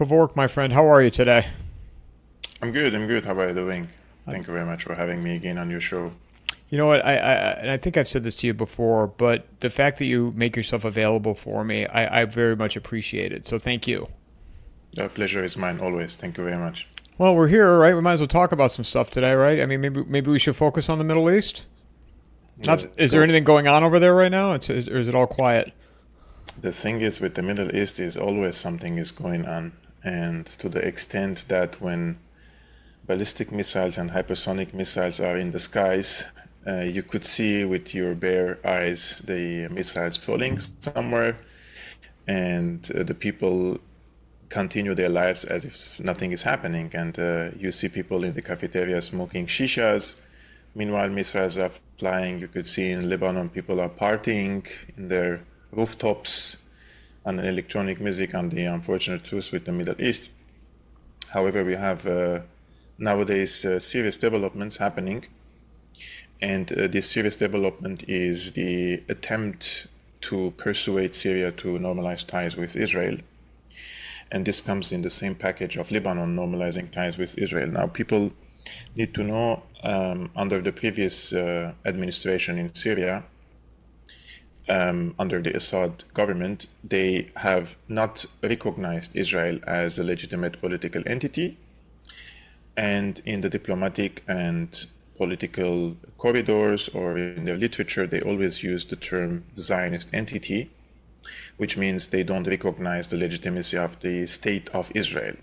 Kevork, my friend, how are you today? I'm good. I'm good. How are you doing? Um, Thank you very much for having me again on your show. you know what? And I think I've said this to you before, but the fact that you make yourself available for me, I very much appreciate it. So thank you. The pleasure is mine always. Thank you very much. Well, we're here, right? We might as well talk about some stuff today, right? I mean, maybe we should focus on the Middle East. Not, Let's is there go. anything going on over there right now? Or is it all quiet? The thing is with the Middle East is always something is going on, and to the extent that when ballistic missiles and hypersonic missiles are in the skies, you could see with your bare eyes the missiles falling somewhere, and the people continue their lives as if nothing is happening. And you see people in the cafeteria smoking shishas. Meanwhile, missiles are flying. You could see in Lebanon people are partying in their rooftops on electronic music, on the unfortunate truth with the Middle East. However, we have nowadays serious developments happening. And this serious development is the attempt to persuade Syria to normalize ties with Israel. And this comes in the same package of Lebanon normalizing ties with Israel. Now, people need to know under the previous administration in Syria, under the Assad government, they have not recognized Israel as a legitimate political entity. And in the diplomatic and political corridors or in their literature, they always use the term Zionist entity, which means they don't recognize the legitimacy of the state of Israel.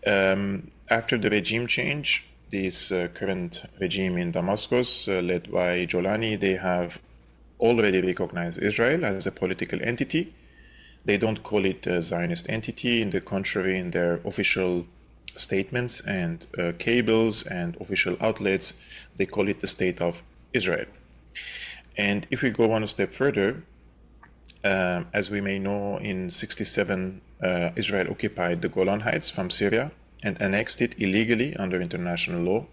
After the regime change, this current regime in Damascus, led by Jolani, they have already recognized Israel as a political entity. They don't call it a Zionist entity. In the contrary, in their official statements and cables and official outlets, they call it the state of Israel. And if we go one step further, as we may know, in 67, Israel occupied the Golan Heights from Syria and annexed it illegally under international law.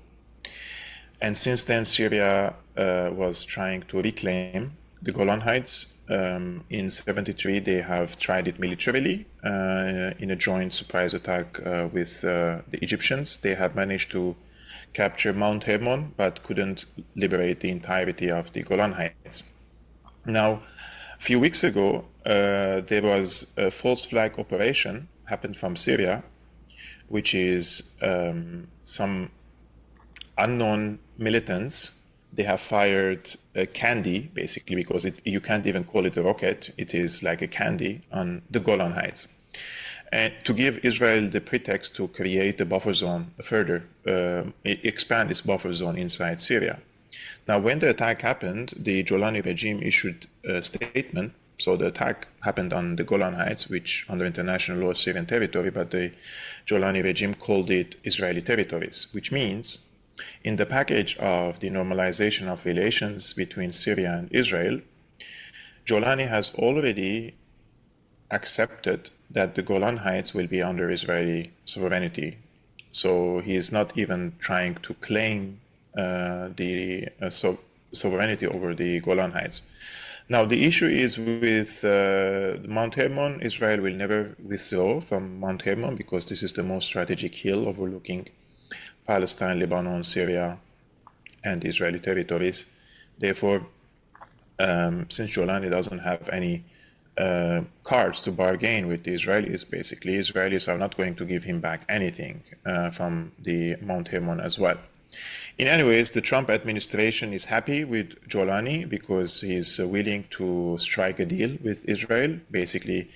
And since then, Syria was trying to reclaim the Golan Heights. In 73, they have tried it militarily in a joint surprise attack with the Egyptians. They have managed to capture Mount Hermon, but couldn't liberate the entirety of the Golan Heights. Now, a few weeks ago, there was a false flag operation happened from Syria, which is some unknown militants. They have fired a candy, basically, because you can't even call it a rocket. It is like a candy on the Golan Heights. And to give Israel the pretext to create a buffer zone further, expand its buffer zone inside Syria. Now, when the attack happened, the Jolani regime issued a statement. So the attack happened on the Golan Heights, which under international law is Syrian territory, but the Jolani regime called it Israeli territories, which means in the package of the normalization of relations between Syria and Israel, Jolani has already accepted that the Golan Heights will be under Israeli sovereignty. So he is not even trying to claim the sovereignty over the Golan Heights. Now, the issue is with Mount Hermon. Israel will never withdraw from Mount Hermon because this is the most strategic hill overlooking Palestine, Lebanon, Syria, and Israeli territories. Therefore, since Jolani doesn't have any cards to bargain with the Israelis, basically, Israelis are not going to give him back anything from the Mount Hermon as well. In any ways, the Trump administration is happy with Jolani because he's willing to strike a deal with Israel, basically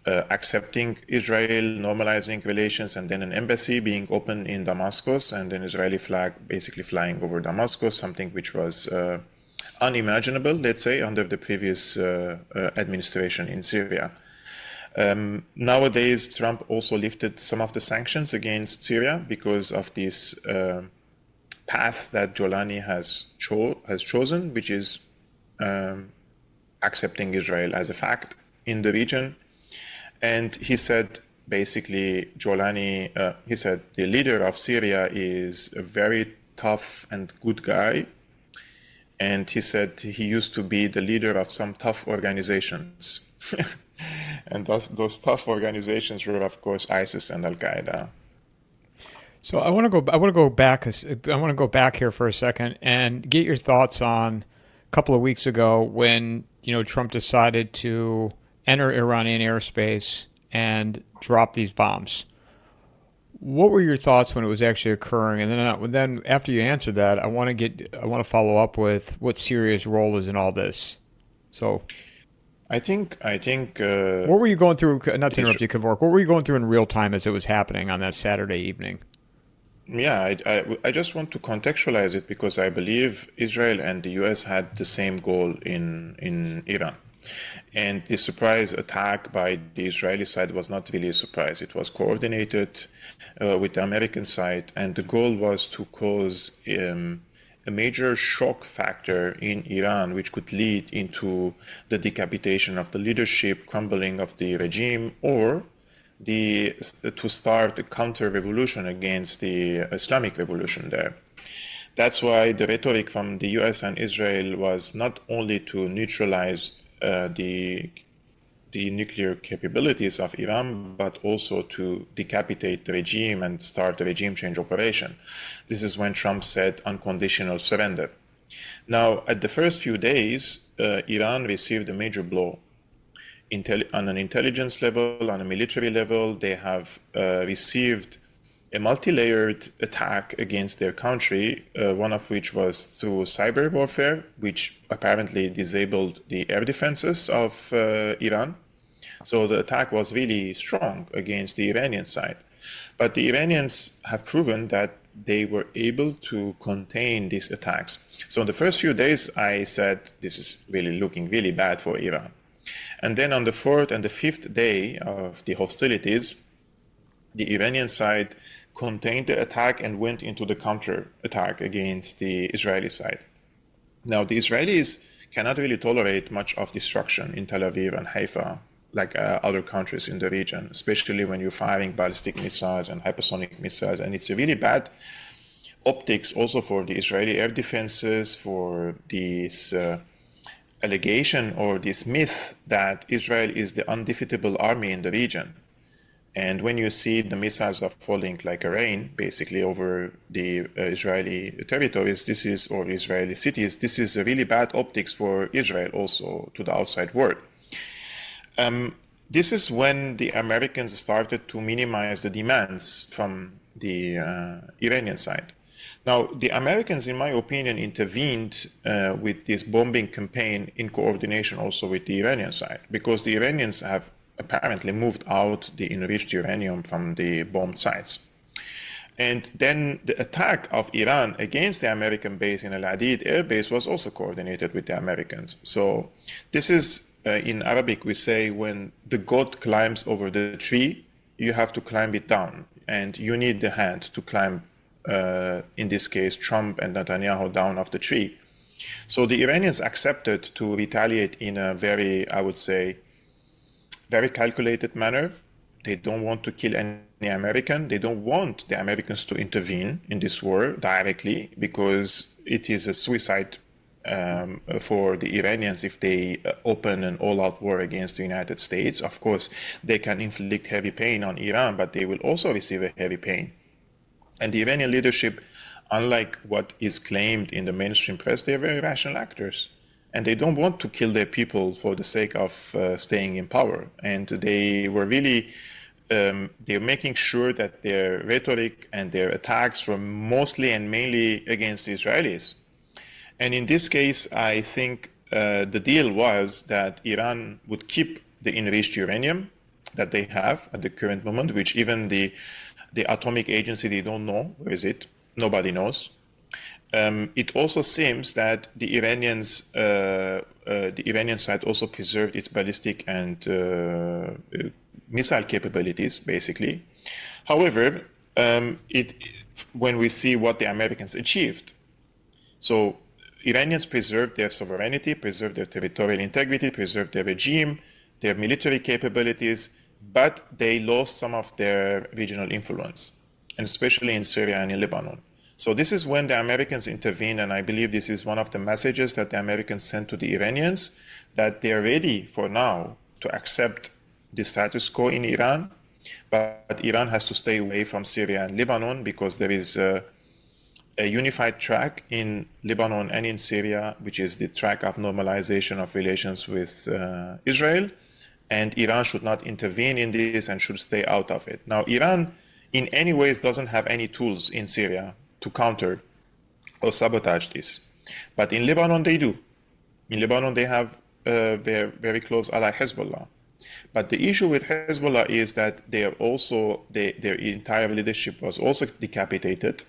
accepting Israel, normalizing relations, and then an embassy being opened in Damascus, and an Israeli flag basically flying over Damascus, something which was unimaginable, let's say, under the previous administration in Syria. Nowadays, Trump also lifted some of the sanctions against Syria because of this path that Jolani has chosen, which is accepting Israel as a fact in the region. And he said, basically, Jolani, he said, the leader of Syria is a very tough and good guy. And he said he used to be the leader of some tough organizations. And those tough organizations were, of course, ISIS and Al Qaeda. So I want to go. I want to go back. I want to go back here for a second and get your thoughts on a couple of weeks ago when Trump decided to enter Iranian airspace and drop these bombs. What were your thoughts when it was actually occurring? And then after you answer that, I want to follow up with what Syria's role is in all this. So, I think what were you going through? Not to Is- interrupt you, Kevork. What were you going through in real time as it was happening on that Saturday evening? yeah, I just want to contextualize it because I believe Israel and the US had the same goal in Iran. And the surprise attack by the Israeli side was not really a surprise. It was coordinated with the American side, and the goal was to cause a major shock factor in Iran, which could lead into the decapitation of the leadership, crumbling of the regime, or to start a counter-revolution against the Islamic revolution there. That's why the rhetoric from the US and Israel was not only to neutralize the nuclear capabilities of Iran, but also to decapitate the regime and start a regime change operation. This is when Trump said unconditional surrender. Now, at the first few days, Iran received a major blow. On an intelligence level, on a military level, they have received a multi-layered attack against their country, one of which was through cyber warfare, which apparently disabled the air defenses of Iran. So the attack was really strong against the Iranian side. But the Iranians have proven that they were able to contain these attacks. So in the first few days, I said, this is really looking really bad for Iran. And then on the fourth and the fifth day of the hostilities, the Iranian side contained the attack and went into the counter attack against the Israeli side. Now, the Israelis cannot really tolerate much of destruction in Tel Aviv and Haifa, like other countries in the region, especially when you're firing ballistic missiles and hypersonic missiles. And it's a really bad optics also for the Israeli air defenses, for this allegation or this myth that Israel is the undefeatable army in the region. And when you see the missiles are falling like a rain, basically over the Israeli territories, or Israeli cities, this is a really bad optics for Israel also to the outside world. This is when the Americans started to minimize the demands from the Iranian side. Now, the Americans, in my opinion, intervened with this bombing campaign in coordination also with the Iranian side, because the Iranians have apparently moved out the enriched uranium from the bombed sites. And then the attack of Iran against the American base in Al Adid air base was also coordinated with the Americans. So this is, in Arabic, we say when the goat climbs over the tree, you have to climb it down. And you need the hand to climb, in this case, Trump and Netanyahu down off the tree. So the Iranians accepted to retaliate in a very, I would say, very calculated manner. They don't want to kill any American. They don't want the Americans to intervene in this war directly because it is a suicide for the Iranians if they open an all-out war against the United States. Of course, they can inflict heavy pain on Iran, but they will also receive a heavy pain. And the Iranian leadership, unlike what is claimed in the mainstream press, they're very rational actors. And they don't want to kill their people for the sake of staying in power. And they were really, they're making sure that their rhetoric and their attacks were mostly and mainly against the Israelis. And in this case, I think the deal was that Iran would keep the enriched uranium that they have at the current moment, which even the atomic agency, they don't know, where is it? Nobody knows. It also seems that the Iranian side also preserved its ballistic and missile capabilities, basically. However, when we see what the Americans achieved, so Iranians preserved their sovereignty, preserved their territorial integrity, preserved their regime, their military capabilities, but they lost some of their regional influence, and especially in Syria and in Lebanon. So this is when the Americans intervened, and I believe this is one of the messages that the Americans sent to the Iranians, that they're ready for now to accept the status quo in Iran, but Iran has to stay away from Syria and Lebanon because there is a unified track in Lebanon and in Syria, which is the track of normalization of relations with Israel. And Iran should not intervene in this and should stay out of it. Now, Iran, in any ways, doesn't have any tools in Syria to counter or sabotage this. But in Lebanon, they do. In Lebanon, they have their very close ally Hezbollah. But the issue with Hezbollah is that they are also, their entire leadership was also decapitated.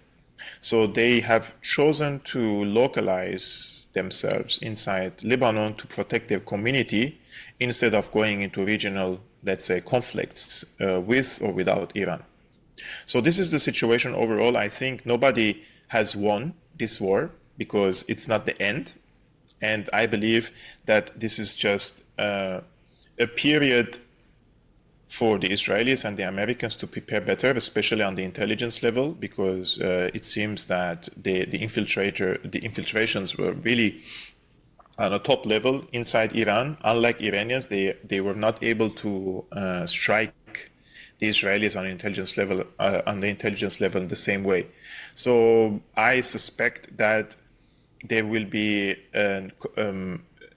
So they have chosen to localize themselves inside Lebanon to protect their community instead of going into regional, let's say, conflicts with or without Iran. So this is the situation overall. I think nobody has won this war because it's not the end. And I believe that this is just a period for the Israelis and the Americans to prepare better, especially on the intelligence level, because it seems that the infiltrations were really on a top level inside Iran. Unlike Iranians, they were not able to strike the Israelis on the intelligence level in the same way. So I suspect that there will be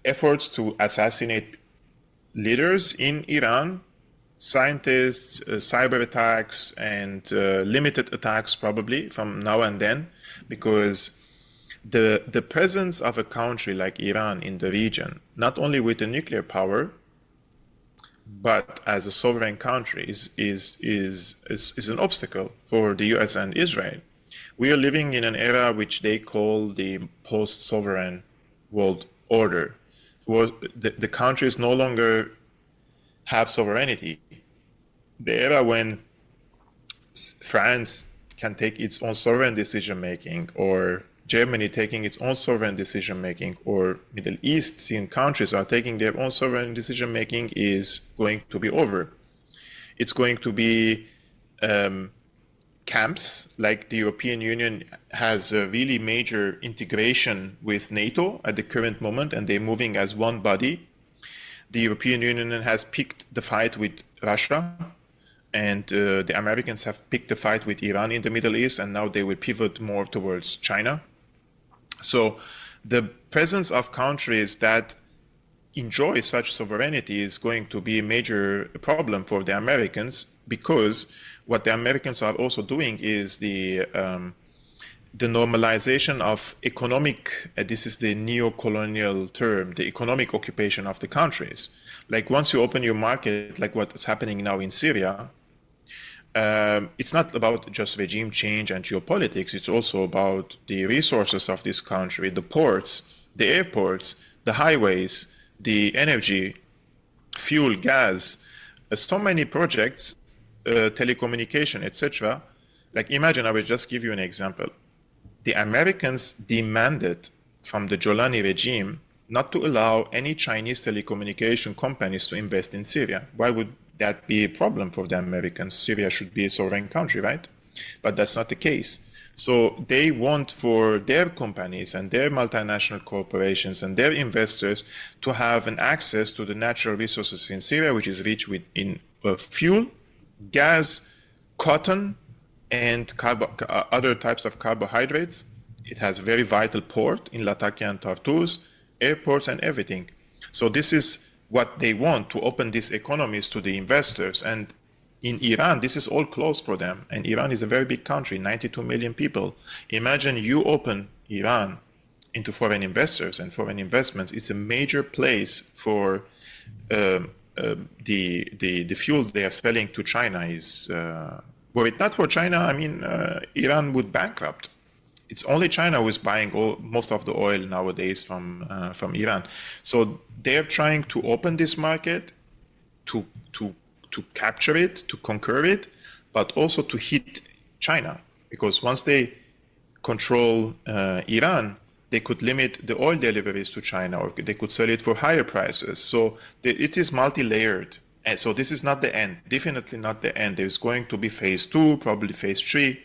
efforts to assassinate leaders in Iran, scientists, cyber attacks, and limited attacks probably from now and then, because the presence of a country like Iran in the region, not only with the nuclear power, but as a sovereign country, is an obstacle for the US and Israel. We are living in an era which they call the post-sovereign world order, where the countries no longer have sovereignty. The era when France can take its own sovereign decision-making, or Germany taking its own sovereign decision-making, or Middle Eastern countries are taking their own sovereign decision-making is going to be over. It's going to be camps, like the European Union has a really major integration with NATO at the current moment, and they're moving as one body. The European Union has picked the fight with Russia, and the Americans have picked the fight with Iran in the Middle East, and now they will pivot more towards China. So the presence of countries that enjoy such sovereignty is going to be a major problem for the Americans, because what the Americans are also doing is the normalization of economic, this is the neo-colonial term, the economic occupation of the countries. Like once you open your market, like what's happening now in Syria, it's not about just regime change and geopolitics, it's also about the resources of this country, the ports, the airports, the highways, the energy, fuel, gas, so many projects, telecommunication, etc. Like imagine, I will just give you an example. The Americans demanded from the Jolani regime not to allow any Chinese telecommunication companies to invest in Syria. Why would that be a problem for the Americans? Syria should be a sovereign country, right? But that's not the case. So they want for their companies and their multinational corporations and their investors to have an access to the natural resources in Syria, which is rich in fuel, gas, cotton, and other types of carbohydrates. It has a very vital port in Latakia and Tartus, airports and everything. So this is what they want, to open these economies to the investors. And in Iran, this is all closed for them. And Iran is a very big country, 92 million people. Imagine you open Iran into foreign investors and foreign investments. It's a major place for the fuel they are selling to China is, were it not for China, I mean, Iran would bankrupt. It's only China who is buying most of the oil nowadays from Iran. So they're trying to open this market, to capture it, to conquer it, but also to hit China. Because once they control Iran, they could limit the oil deliveries to China, or they could sell it for higher prices. So it is multi-layered. And so this is not the end, definitely not the end. There's going to be phase 2, probably phase 3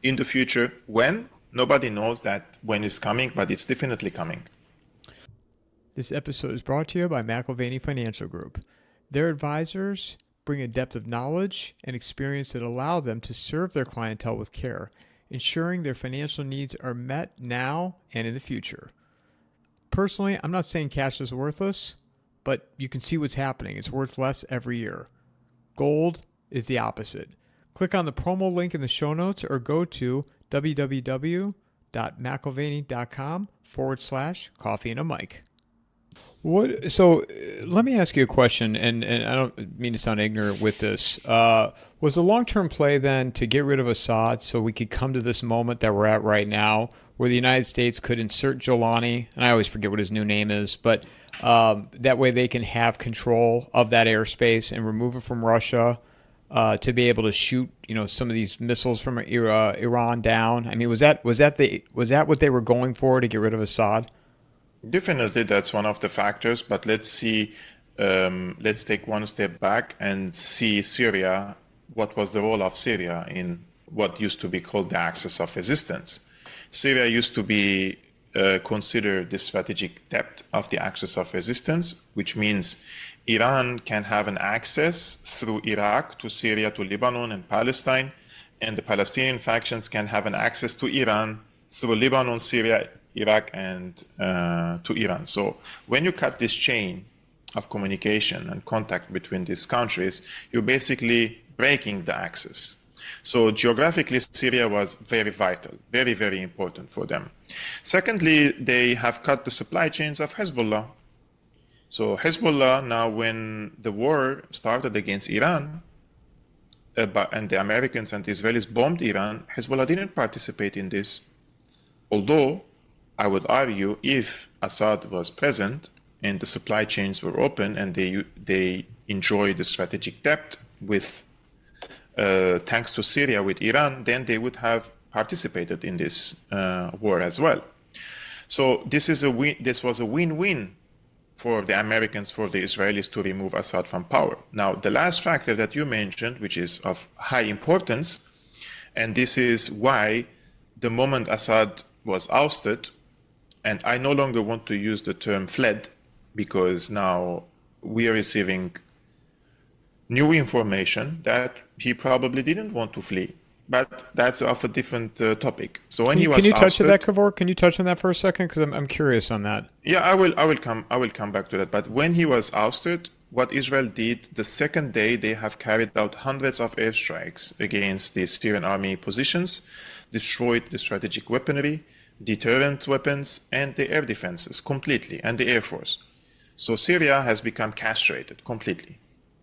in the future. When? Nobody knows that when it's coming, but it's definitely coming. This episode is brought to you by McIlvaney Financial Group. Their advisors bring a depth of knowledge and experience that allow them to serve their clientele with care, ensuring their financial needs are met now and in the future. Personally, I'm not saying cash is worthless, but you can see what's happening. It's worth less every year. Gold is the opposite. Click on the promo link in the show notes or go to www.mcilvaney.com/coffee and a mic. What? So let me ask you a question, and I don't mean to sound ignorant with this. Was the long-term play then to get rid of Assad so we could come to this moment that we're at right now, where the United States could insert Jolani, and I always forget what his new name is, but that way they can have control of that airspace and remove it from Russia to be able to shoot, some of these missiles from Iran down? I mean, was that what they were going for to get rid of Assad? Definitely, that's one of the factors. But let's see. Let's take one step back and see Syria. What was the role of Syria in what used to be called the axis of resistance? Syria used to be considered the strategic depth of the axis of resistance, which means Iran can have an access through Iraq to Syria, to Lebanon and Palestine, and the Palestinian factions can have an access to Iran through Lebanon, Syria, Iraq, and to Iran. So when you cut this chain of communication and contact between these countries, you're basically breaking the axis. So geographically, Syria was very vital, very, very important for them. Secondly, they have cut the supply chains of Hezbollah. So Hezbollah, now when the war started against Iran, and the Americans and the Israelis bombed Iran, Hezbollah didn't participate in this. Although, I would argue, if Assad was present and the supply chains were open and they enjoyed the strategic depth with thanks to Syria with Iran, then they would have participated in this war as well. So this was a win-win for the Americans, for the Israelis to remove Assad from power. Now, the last factor that you mentioned, which is of high importance, and this is why the moment Assad was ousted, and I no longer want to use the term fled, because now we are receiving new information that he probably didn't want to flee. But that's of a different topic. So when he was Can you touch ousted, on that, Kevork? Can you touch on that for a second? Because I'm curious on that. Yeah, I will come back to that. But when he was ousted, what Israel did the second day, they have carried out hundreds of airstrikes against the Syrian army positions, destroyed the strategic weaponry, deterrent weapons, and the air defenses completely, and the air force. So Syria has become castrated completely.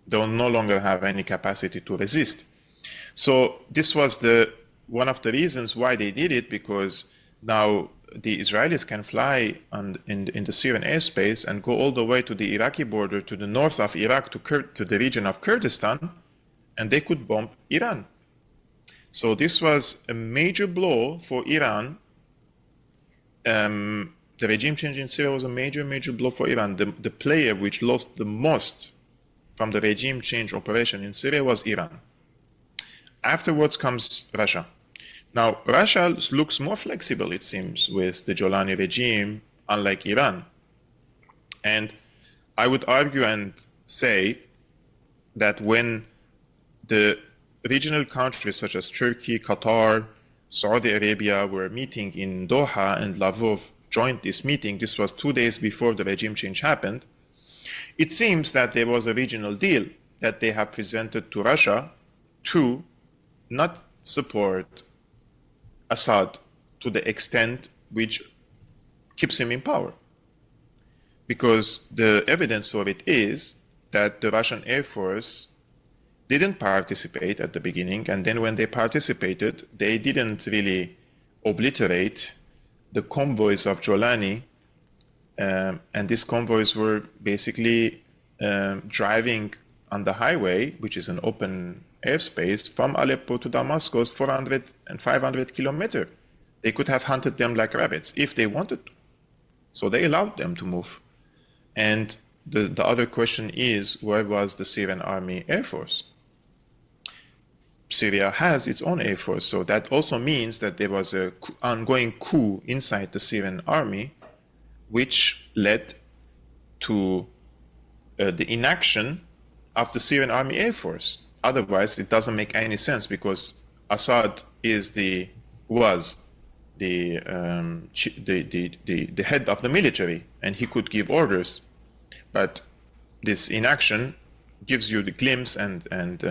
They no longer have any capacity to resist. So this was one of the reasons why they did it, because now the Israelis can fly in the Syrian airspace and go all the way to the Iraqi border, to the north of Iraq, to the region of Kurdistan, and they could bomb Iran. So this was a major blow for Iran. The regime change in Syria was a major blow for Iran. The player which lost the most from the regime change operation in Syria was Iran. Afterwards comes Russia. Now, Russia looks more flexible, it seems, with the Jolani regime, unlike Iran. And I would argue and say that when the regional countries such as Turkey, Qatar, Saudi Arabia were meeting in Doha, and Lavrov joined this meeting, this was 2 days before the regime change happened, it seems that there was a regional deal that they have presented to Russia to not support Assad to the extent which keeps him in power. Because the evidence for it is that the Russian Air Force didn't participate at the beginning, and then when they participated, they didn't really obliterate the convoys of Jolani, and these convoys were basically driving on the highway, which is an open airspace, from Aleppo to Damascus, 400 and 500 kilometers. They could have hunted them like rabbits if they wanted to. So they allowed them to move. And the other question is, where was the Syrian army air force? Syria has its own air force, so that also means that there was an ongoing coup inside the Syrian army, which led to the inaction of the Syrian Army Air Force. Otherwise, it doesn't make any sense because Assad was the head of the military, and he could give orders. But this inaction gives you the glimpse and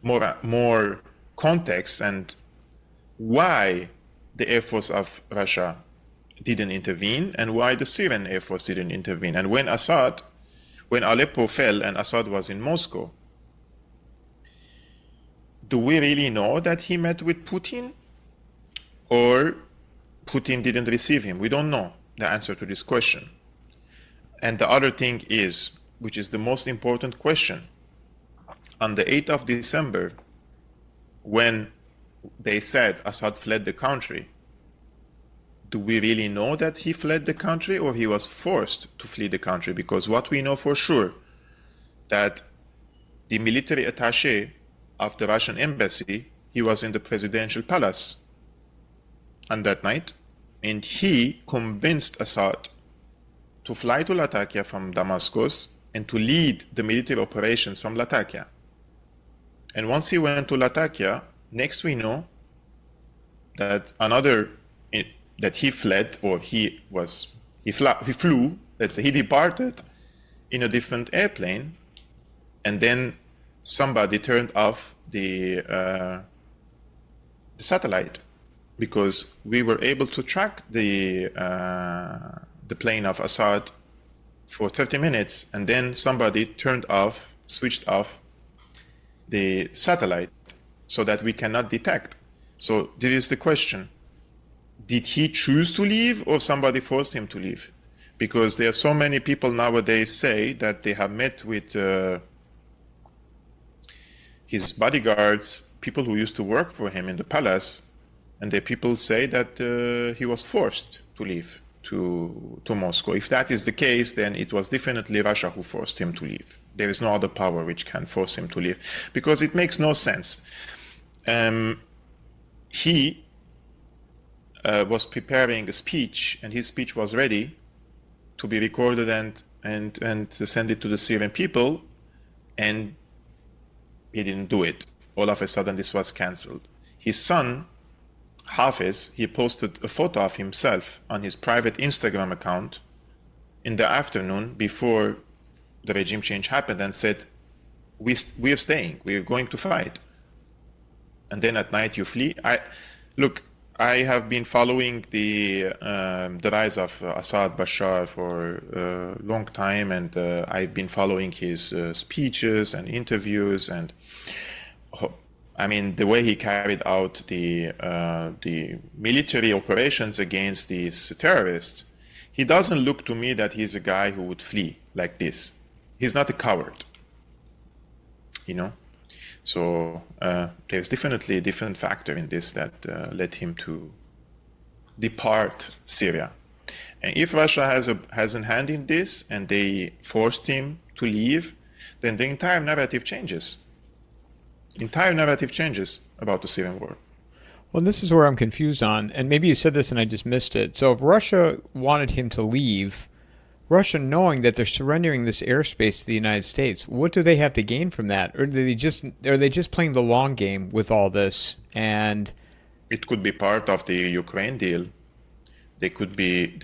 more context and why the Air Force of Russia didn't intervene and why the Syrian Air Force didn't intervene. And when Aleppo fell and Assad was in Moscow, do we really know that he met with Putin? Or Putin didn't receive him? We don't know the answer to this question. And the other thing is, which is the most important question, on the 8th of December, when they said Assad fled the country, do we really know that he fled the country or he was forced to flee the country? Because what we know for sure, that the military attaché of the Russian embassy, he was in the presidential palace on that night, and he convinced Assad to fly to Latakia from Damascus and to lead the military operations from Latakia. And once he went to Latakia, next we know that that he fled, or he flew, let's say he departed in a different airplane, and then somebody turned off the satellite, because we were able to track the plane of Assad for 30 minutes, and then somebody switched off the satellite so that we cannot detect. So there is the question. Did he choose to leave or somebody forced him to leave? Because there are so many people nowadays say that they have met with his bodyguards, people who used to work for him in the palace, and the people say that he was forced to leave to Moscow. If that is the case, then it was definitely Russia who forced him to leave. There is no other power which can force him to leave, because it makes no sense. He was preparing a speech, and his speech was ready to be recorded and send it to the Syrian people, and he didn't do it. All of a sudden, this was cancelled. His son, Hafiz, he posted a photo of himself on his private Instagram account in the afternoon before the regime change happened and said, we are staying, we are going to fight. And then at night you flee. I have been following the rise of Assad Bashar for a long time, and I've been following his speeches and interviews, and I mean the way he carried out the military operations against these terrorists. He doesn't look to me that he's a guy who would flee like this. He's not a coward, you know. So there's definitely a different factor in this that led him to depart Syria. And if Russia has a hand in this and they forced him to leave, then the entire narrative changes. Entire narrative changes about the Syrian war. Well, this is where I'm confused on, and maybe you said this and I just missed it. So if Russia wanted him to leave, Russia knowing that they're surrendering this airspace to the United States, what do they have to gain from that? Or are they just playing the long game with all this? And it could be part of the Ukraine deal. They could be.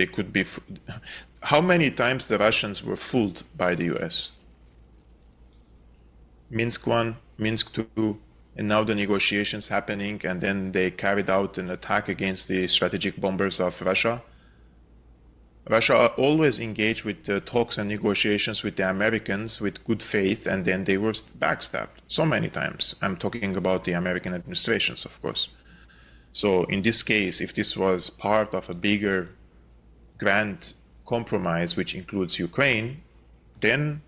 How many times the Russians were fooled by the US? Minsk 1, Minsk 2, and now the negotiations happening, and then they carried out an attack against the strategic bombers of Russia. Russia always engaged with talks and negotiations with the Americans with good faith, and then they were backstabbed so many times. I'm talking about the American administrations, of course. So in this case, if this was part of a bigger grand compromise, which includes Ukraine, then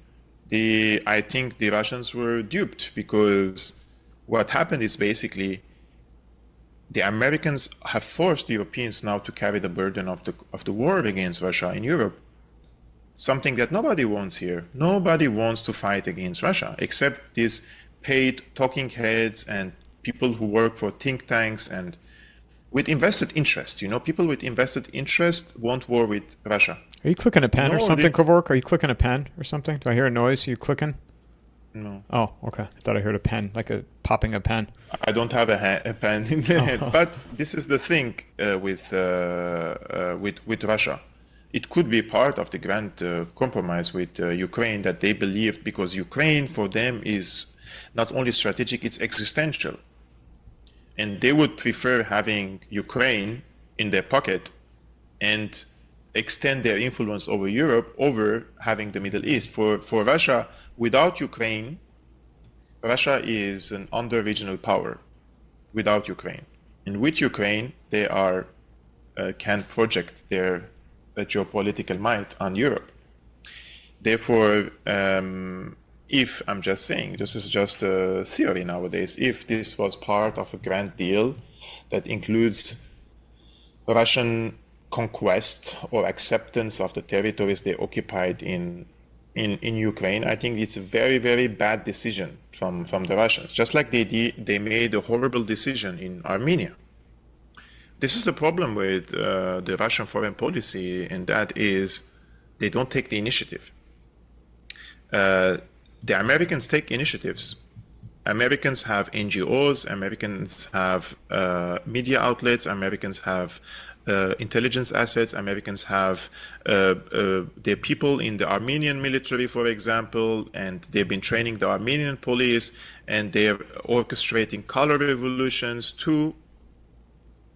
I think the Russians were duped, because what happened is basically the Americans have forced the Europeans now to carry the burden of the war against Russia in Europe. Something that nobody wants here. Nobody wants to fight against Russia, except these paid talking heads and people who work for think tanks and with invested interest. You know, people with invested interest want war with Russia. Are you clicking a pen or something, Kevork? Are you clicking a pen or something? Do I hear a noise? Are you clicking? No. Oh, okay. I thought I heard a pen, like a popping a pen. I don't have a pen in the head, Oh, but this is the thing with Russia. It could be part of the grand compromise with Ukraine that they believed, because Ukraine for them is not only strategic, it's existential, and they would prefer having Ukraine in their pocket and extend their influence over Europe over having the Middle East. For Russia, without Ukraine, Russia is an under-regional power without Ukraine. And with Ukraine, they are can project their geopolitical might on Europe. Therefore, if I'm just saying, this is just a theory nowadays, if this was part of a grand deal that includes Russian conquest or acceptance of the territories they occupied in Ukraine, I think it's a very, very bad decision from the Russians. Just like they made a horrible decision in Armenia. This is the problem with the Russian foreign policy, and that is they don't take the initiative. The Americans take initiatives. Americans have NGOs, Americans have media outlets, Americans have intelligence assets, Americans have their people in the Armenian military, for example, and they've been training the Armenian police, and they're orchestrating color revolutions to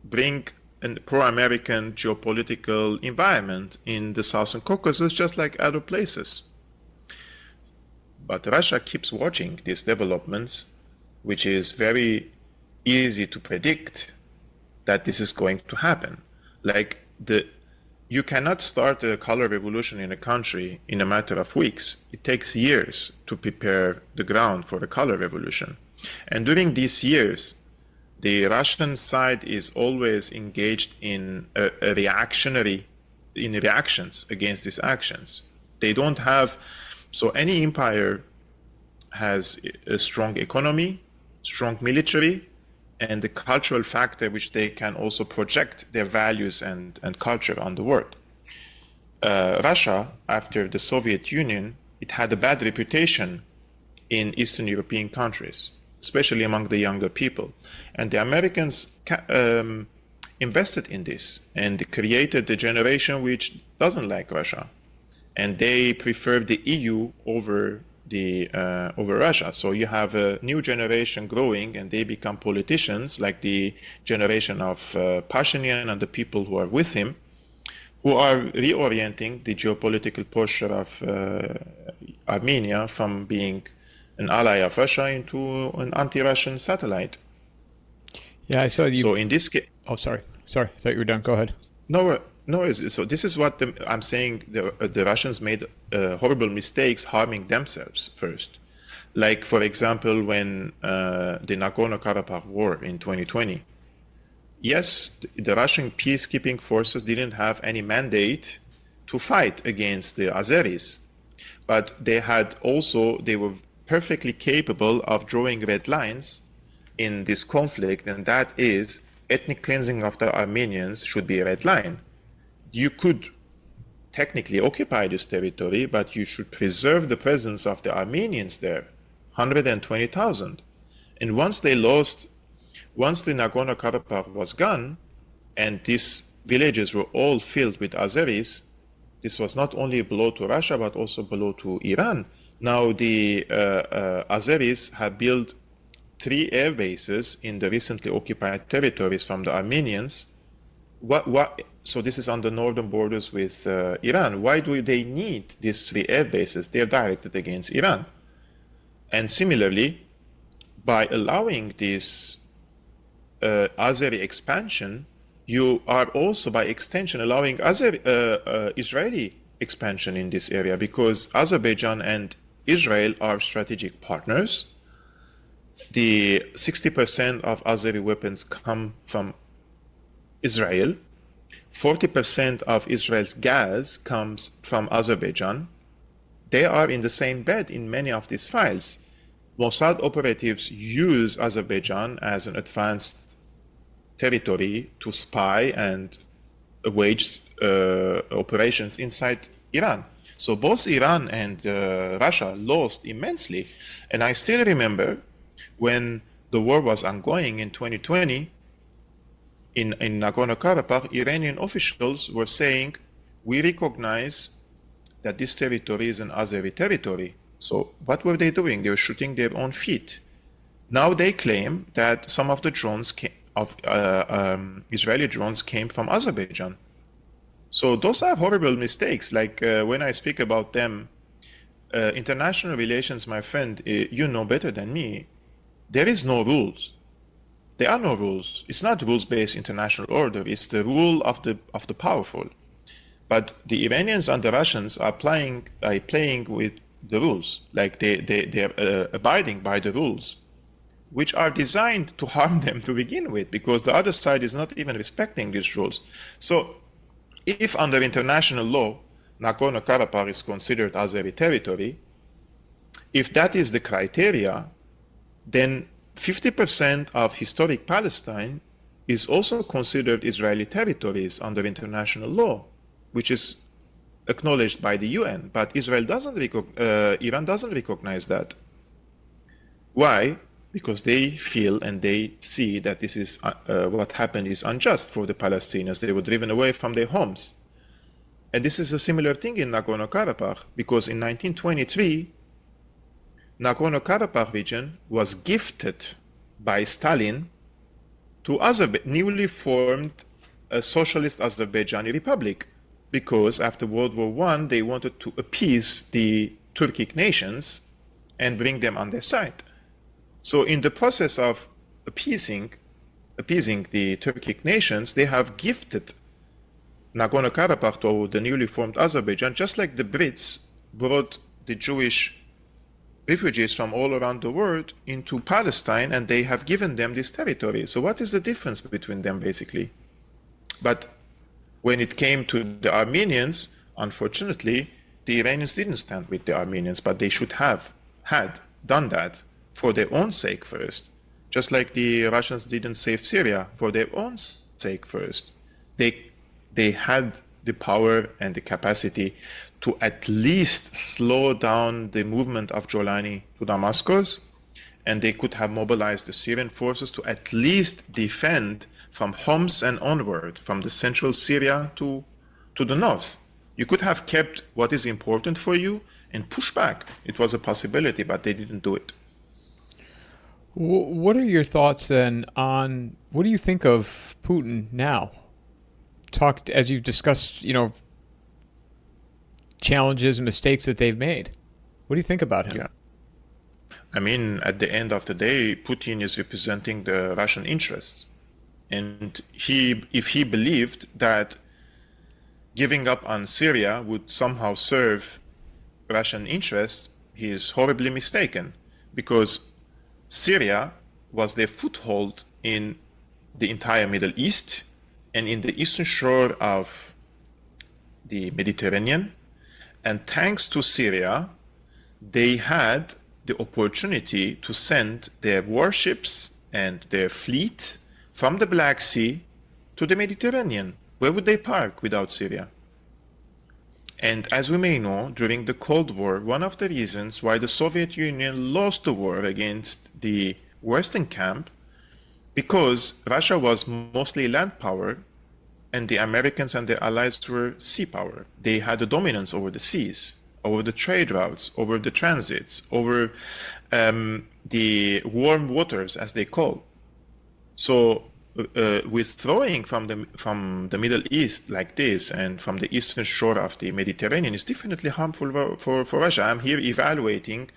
bring a pro-American geopolitical environment in the Southern Caucasus, just like other places. But Russia keeps watching these developments, which is very easy to predict that this is going to happen. Like you cannot start a color revolution in a country in a matter of weeks. It takes years to prepare the ground for a color revolution. And during these years, the Russian side is always engaged in reactions against these actions. They don't have, so any empire has a strong economy, strong military, and the cultural factor which they can also project their values and culture on the world. Russia, after the Soviet Union, it had a bad reputation in Eastern European countries, especially among the younger people. And the Americans invested in this and created a generation which doesn't like Russia. And they prefer the EU over Russia. So you have a new generation growing, and they become politicians, like the generation of Pashinyan and the people who are with him, who are reorienting the geopolitical posture of Armenia from being an ally of Russia into an anti-Russian satellite. yeah, I saw you. So in this case, Oh, sorry. Sorry. I thought you were done. Go ahead. no, so this is what I'm saying. The Russians made horrible mistakes, harming themselves first. Like, for example, when the Nagorno-Karabakh war in 2020. Yes, the Russian peacekeeping forces didn't have any mandate to fight against the Azeris, but they were perfectly capable of drawing red lines in this conflict, and that is ethnic cleansing of the Armenians should be a red line. You could technically occupy this territory, but you should preserve the presence of the Armenians there, 120,000. And once the Nagorno-Karabakh was gone, and these villages were all filled with Azeris, this was not only a blow to Russia, but also a blow to Iran. Now the Azeris have built 3 air bases in the recently occupied territories from the Armenians. So this is on the northern borders with Iran. Why do they need these 3 air bases? They are directed against Iran. And similarly, by allowing this Azeri expansion, you are also, by extension, allowing Israeli expansion in this area, because Azerbaijan and Israel are strategic partners. The 60% of Azeri weapons come from Israel. 40% of Israel's gas comes from Azerbaijan. They are in the same bed in many of these files. Mossad operatives use Azerbaijan as an advanced territory to spy and wage operations inside Iran. So both Iran and Russia lost immensely. And I still remember when the war was ongoing in 2020, in Nagorno-Karabakh, Iranian officials were saying, we recognize that this territory is an Azeri territory. So what were they doing? They were shooting their own feet. Now they claim that some of the drones Israeli drones came from Azerbaijan. So those are horrible mistakes. Like when I speak about them, international relations, my friend, you know better than me. There is no rules. There are no rules. It's not rules-based international order. It's the rule of the powerful. But the Iranians and the Russians are playing with the rules. Like they're abiding by the rules, which are designed to harm them to begin with, because the other side is not even respecting these rules. So if under international law, Nagorno-Karabakh is considered Azeri territory, if that is the criteria, then 50% of historic Palestine is also considered Israeli territories under international law, which is acknowledged by the UN. But Iran doesn't recognize that. Why? Because they feel and they see that this is what happened is unjust for the Palestinians. They were driven away from their homes. And this is a similar thing in Nagorno-Karabakh, because in 1923, Nagorno-Karabakh region was gifted by Stalin to newly formed a socialist Azerbaijani Republic, because after World War I, they wanted to appease the Turkic nations and bring them on their side. So in the process of appeasing the Turkic nations, they have gifted Nagorno-Karabakh to the newly formed Azerbaijan, just like the Brits brought the Jewish refugees from all around the world into Palestine, and they have given them this territory. So what is the difference between them, basically? But when it came to the Armenians, unfortunately, the Iranians didn't stand with the Armenians, but they should have done that for their own sake first. Just like the Russians didn't save Syria for their own sake first. They had the power and the capacity to at least slow down the movement of Jolani to Damascus, and they could have mobilized the Syrian forces to at least defend from Homs and onward, from the central Syria to the north. You could have kept what is important for you and push back. It was a possibility, but they didn't do it. What are your thoughts then on what do you think of Putin now? As you've discussed, challenges and mistakes that they've made. What do you think about him? Yeah. I mean, at the end of the day, Putin is representing the Russian interests. And if he believed that giving up on Syria would somehow serve Russian interests, he is horribly mistaken, because Syria was their foothold in the entire Middle East and in the eastern shore of the Mediterranean. And thanks to Syria, they had the opportunity to send their warships and their fleet from the Black Sea to the Mediterranean. Where would they park without Syria? And as we may know, during the Cold War, one of the reasons why the Soviet Union lost the war against the Western camp, because Russia was mostly land power and the Americans and their allies were sea power. They had a dominance over the seas, over the trade routes, over the transits, over the warm waters, as they call. So withdrawing from the Middle East like this and from the eastern shore of the Mediterranean is definitely harmful for Russia. I'm here evaluating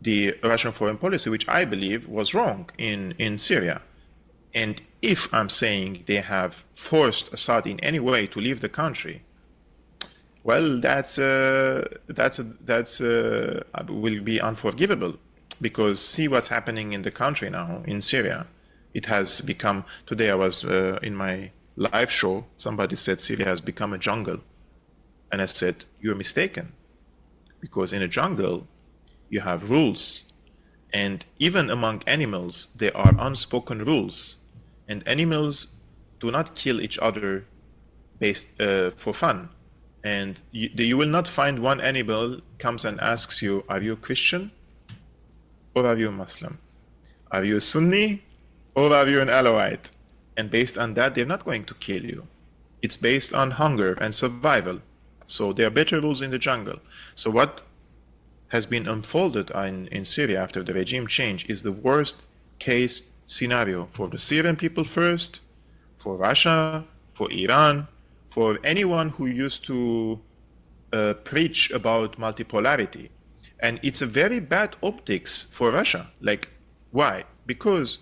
the Russian foreign policy, which I believe was wrong in Syria. And if I'm saying they have forced Assad in any way to leave the country, well, that's will be unforgivable, because see what's happening in the country now in Syria. It has become, today I was in my live show, somebody said Syria has become a jungle. And I said, you're mistaken, because in a jungle, you have rules. And even among animals, there are unspoken rules. And animals do not kill each other based for fun. And you will not find one animal comes and asks you, are you a Christian or are you a Muslim? Are you a Sunni or are you an Alawite? And based on that, they're not going to kill you. It's based on hunger and survival. So there are better rules in the jungle. So what has been unfolded in Syria after the regime change is the worst case scenario for the Syrian people first, for Russia, for Iran, for anyone who used to preach about multipolarity. And it's a very bad optics for Russia. Like, why? Because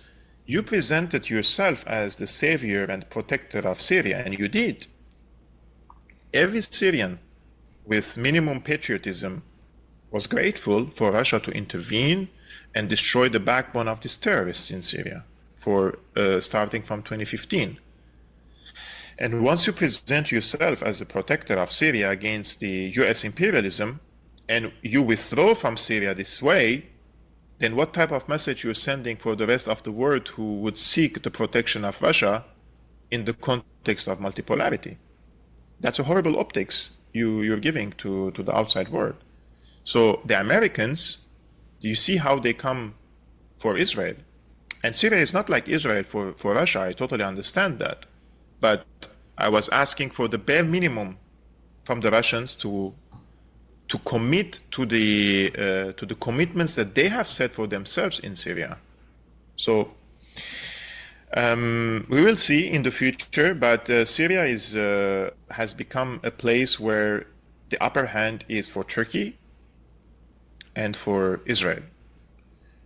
you presented yourself as the savior and protector of Syria, and you did. Every Syrian with minimum patriotism was grateful for Russia to intervene and destroy the backbone of these terrorists in Syria for starting from 2015. And once you present yourself as a protector of Syria against the US imperialism, and you withdraw from Syria this way, then what type of message you're sending for the rest of the world who would seek the protection of Russia in the context of multipolarity? That's a horrible optics you're giving to the outside world. So the Americans, you see how they come for Israel. And Syria is not like Israel for Russia, I totally understand that. But I was asking for the bare minimum from the Russians to commit to the commitments that they have set for themselves in Syria. So we will see in the future, but Syria has become a place where the upper hand is for Turkey and for Israel.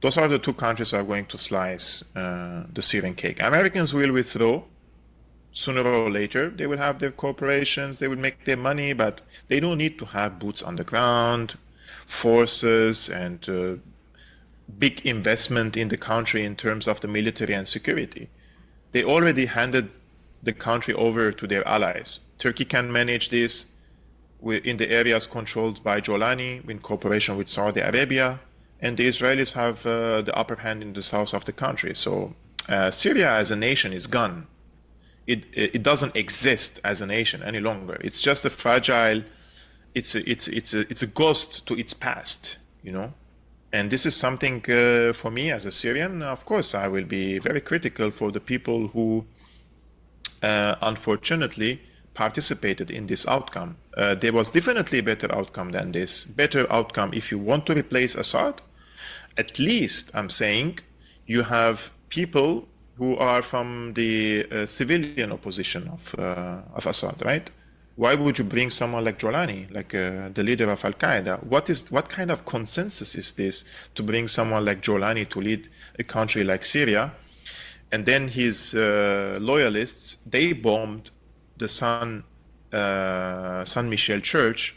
Those are the two countries that are going to slice the Syrian cake. Americans will withdraw sooner or later. They will have their corporations, they will make their money, but they don't need to have boots on the ground, forces, and big investment in the country in terms of the military and security. They already handed the country over to their allies. Turkey can manage this in the areas controlled by Jolani in cooperation with Saudi Arabia, and the Israelis have the upper hand in the south of the country. So Syria as a nation is gone. It doesn't exist as a nation any longer. It's just a fragile, it's a ghost to its past, you know. And this is something for me as a Syrian. Of course, I will be very critical for the people who, unfortunately, participated in this outcome. There was definitely a better outcome than this. Better outcome if you want to replace Assad. At least, I'm saying, you have people who are from the civilian opposition of Assad, right? Why would you bring someone like Jolani, like the leader of Al-Qaeda? What kind of consensus is this to bring someone like Jolani to lead a country like Syria? And then his loyalists, they bombed the San Michel Church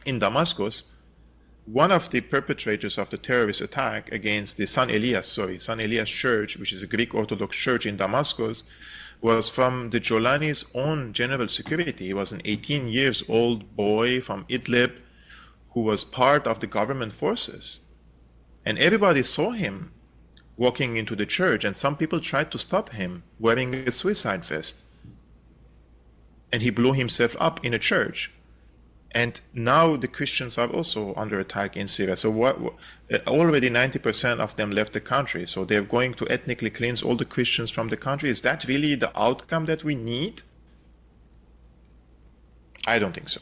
in Damascus. One of the perpetrators of the terrorist attack against the San Elias Church, which is a Greek Orthodox church in Damascus, was from the Jolani's own general security. He was an 18 years old boy from Idlib who was part of the government forces. And everybody saw him walking into the church, and some people tried to stop him wearing a suicide vest. And he blew himself up in a church. And now the Christians are also under attack in Syria. So already 90% of them left the country. So they're going to ethnically cleanse all the Christians from the country. Is that really the outcome that we need? I don't think so.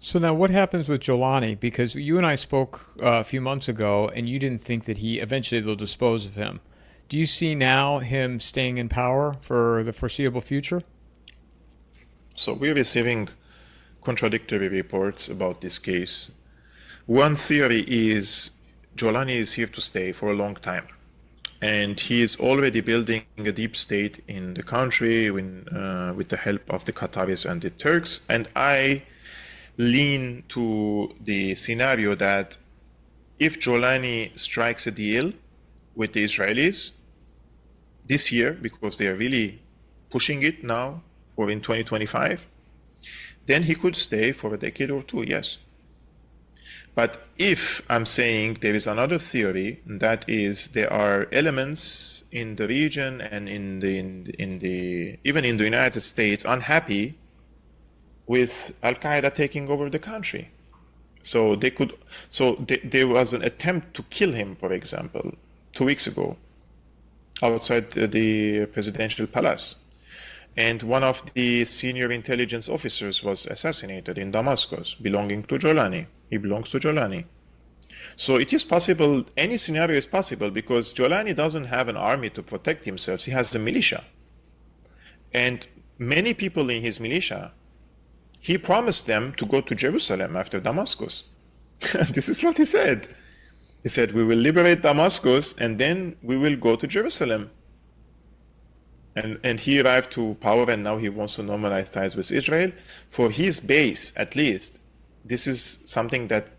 So now what happens with Jolani? Because you and I spoke a few months ago, and you didn't think that eventually they'll dispose of him. Do you see now him staying in power for the foreseeable future? So we're receiving contradictory reports about this case. One theory is Jolani is here to stay for a long time, and he is already building a deep state in the country with the help of the Qataris and the Turks. And I lean to the scenario that if Jolani strikes a deal with the Israelis this year, because they are really pushing it now for in 2025, then he could stay for a decade or two, yes. But if I'm saying there is another theory, that is there are elements in the region and in the even in the United States unhappy with Al Qaeda taking over the country. So they could. There was an attempt to kill him, for example, 2 weeks ago, outside the presidential palace, and one of the senior intelligence officers was assassinated in Damascus, belonging to Jolani. He belongs to Jolani. So it is possible. Any scenario is possible because Jolani doesn't have an army to protect himself. He has a militia, and many people in his militia. He promised them to go to Jerusalem after Damascus. This is what he said. He said, we will liberate Damascus and then we will go to Jerusalem. And he arrived to power and now he wants to normalize ties with Israel. For his base, at least, this is something that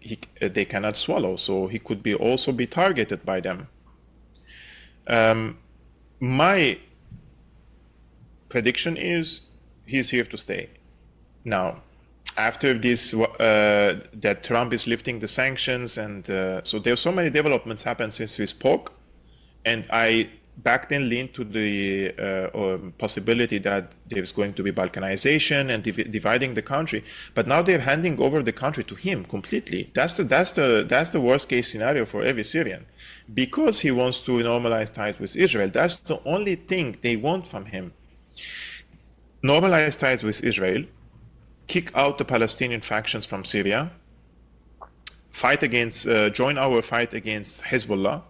they cannot swallow. So he could also be targeted by them. My prediction is he's here to stay. Now, after this, that Trump is lifting the sanctions, and so there's so many developments happened since we spoke, and I back then leaned to the possibility that there's going to be balkanization and dividing the country. But now they're handing over the country to him completely. That's the worst case scenario for every Syrian, because he wants to normalize ties with Israel. That's the only thing they want from him. Normalize ties with Israel, kick out the Palestinian factions from Syria, join our fight against Hezbollah,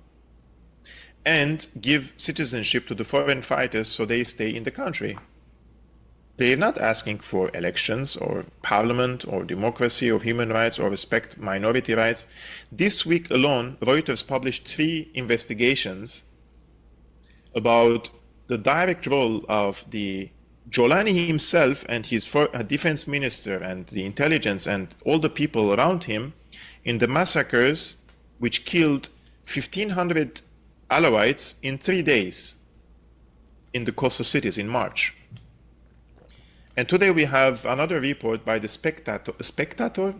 and give citizenship to the foreign fighters so they stay in the country. They're not asking for elections or parliament or democracy or human rights or respect minority rights. This week alone, Reuters published 3 investigations about the direct role of the Jolani himself and his defense minister and the intelligence and all the people around him in the massacres which killed 1,500 Alawites in 3 days in the coastal cities in March. And today we have another report by the Spectator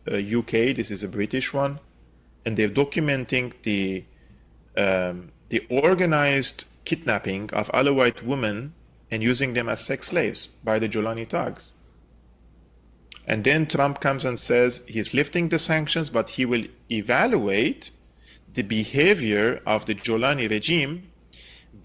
.uk. This is a British one, and they're documenting the organized kidnapping of Alawite women and using them as sex slaves by the Jolani thugs. And then Trump comes and says he's lifting the sanctions, but he will evaluate the behavior of the Jolani regime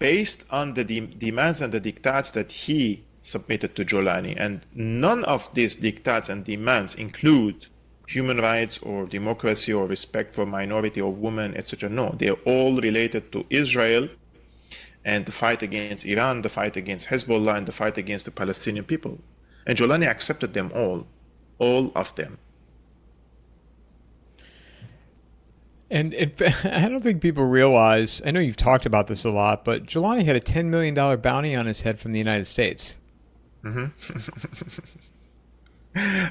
based on the demands and the diktats that he submitted to Jolani. And none of these diktats and demands include human rights or democracy or respect for minority or women, etc. No, they're all related to Israel and the fight against Iran, the fight against Hezbollah, and the fight against the Palestinian people. And Jolani accepted them all of them. And I don't think people realize, I know you've talked about this a lot, but Jolani had a $10 million bounty on his head from the United States. Mm-hmm.